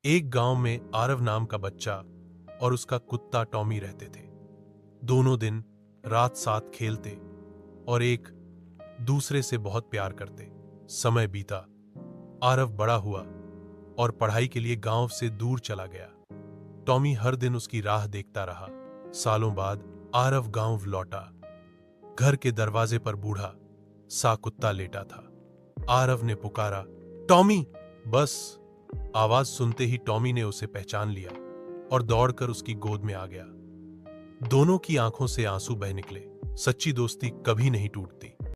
एक गांव में आरव नाम का बच्चा और उसका कुत्ता टॉमी रहते थे। दोनों दिन रात साथ खेलते और एक दूसरे से बहुत प्यार करते। समय बीता, आरव बड़ा हुआ और पढ़ाई के लिए गांव से दूर चला गया। टॉमी हर दिन उसकी राह देखता रहा। सालों बाद आरव गांव लौटा। घर के दरवाजे पर बूढ़ा सा कुत्ता लेटा था। आरव ने पुकारा, टॉमी! बस आवाज सुनते ही टॉमी ने उसे पहचान लिया और दौड़कर उसकी गोद में आ गया। दोनों की आंखों से आंसू बह निकले। सच्ची दोस्ती कभी नहीं टूटती।